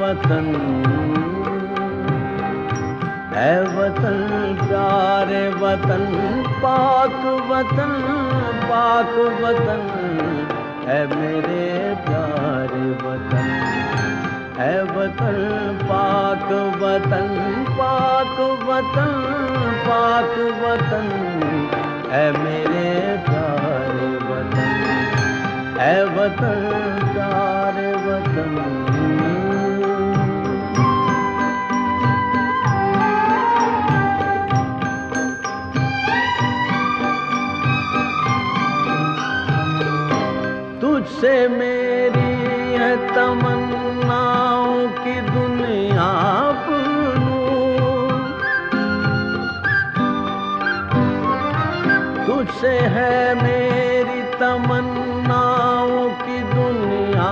वतन, ऐ वतन प्यारे वतन, पाक वतन, पाक वतन, ऐ मेरे प्यारे वतन, ऐ वतन पाक वतन, पाक वतन, पाक वतन, ऐ मेरे प्यारे वतन, ऐ वतन प्यारे वतन। तुझसे मेरी है तमन्नाओं की दुनिया बनूं, तुझसे है मेरी तमन्नाओं की दुनिया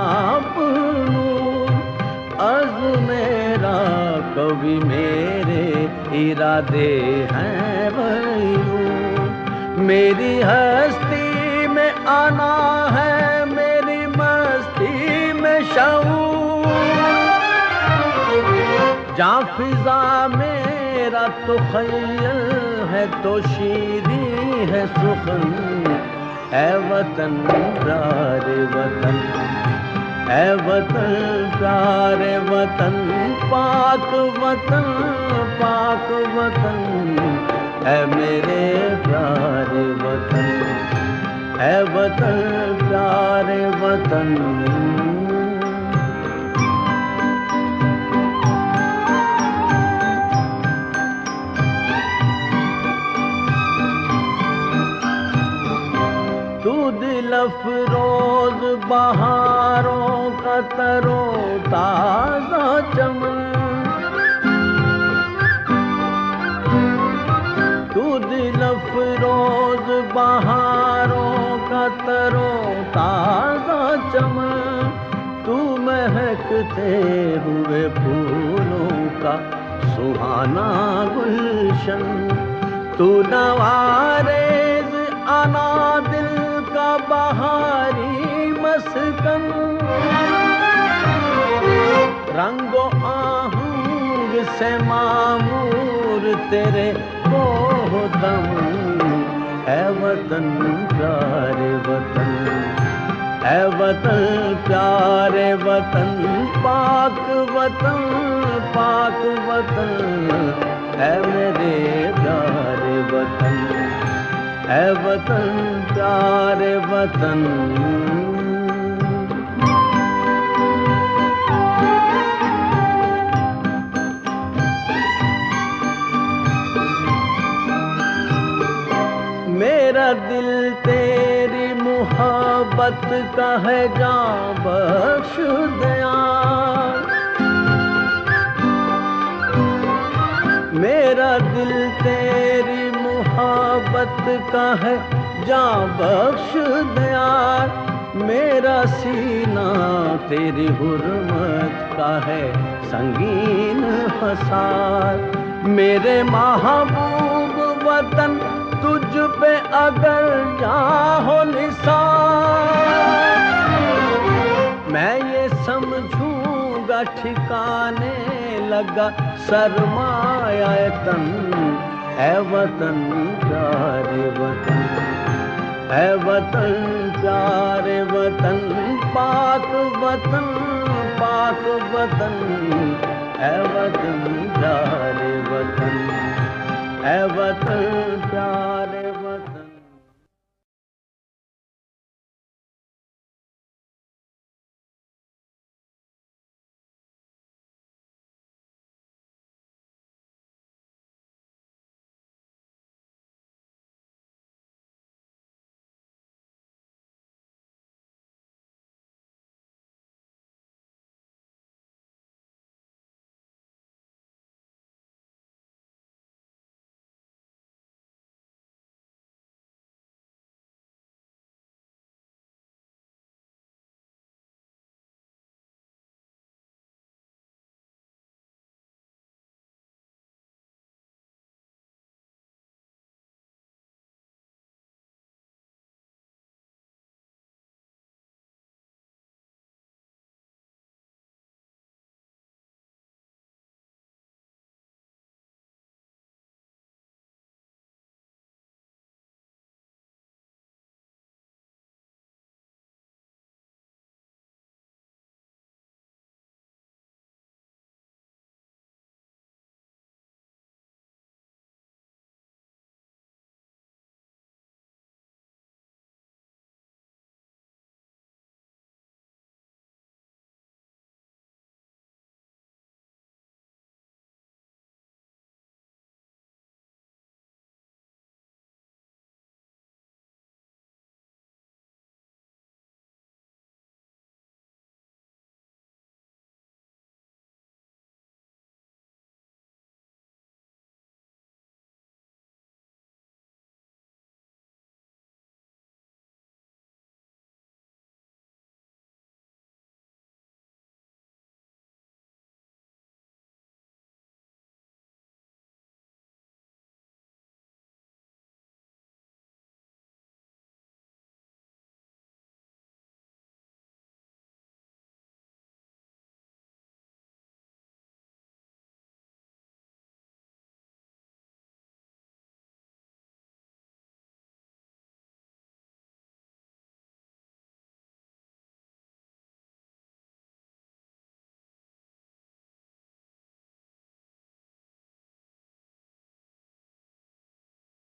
बनूं, अर्ज़ मेरा कभी मेरे इरादे हैं बयूं, मेरी हस्ती में आना है जहाँ फिजा मेरा तो खय्यल है तो शीरी है सुखन, ऐ वतन प्यारे वतन, ऐ वतन प्यारे वतन, पाक वतन, पाक वतन, ऐ मेरे प्यारे वतन, ऐ वतन प्यारे वतन। अफरोज बहारों का तरो ताज़ा चमन, तू दिल अफरोज बहारों का तरो ताज़ा चमन, तू महकते हुए फूलों का सुहाना गुलशन, तू नवारेज आना दिल का बहारी मस्कन, रंगो आहंग से मामूर तेरे कोहदम, ऐ वतन प्यारे वतन, ऐ वतन प्यारे वतन, पाक वतन, पाक वतन, ऐ मेरे प्यारे वतन, ऐ वतन प्यारे वतन। मेरा दिल तेरी मोहब्बत का है जां बख्श दयाल, मेरा दिल तेरी मोहब्बत का है जां बख्श दयाल, मेरा सीना तेरी हुर्मत का है संगीन हसार, मेरे महबूब वतन तुझ पे अगर जाहो निसार, मैं ये समझूंगा ठिकाने लगा सरमाया तन, ऐ वतन प्यारे वतन, ऐ वतन प्यारे वतन, पाक वतन, पाक वतन, ऐ वतन प्यारे वतन, ऐ वतन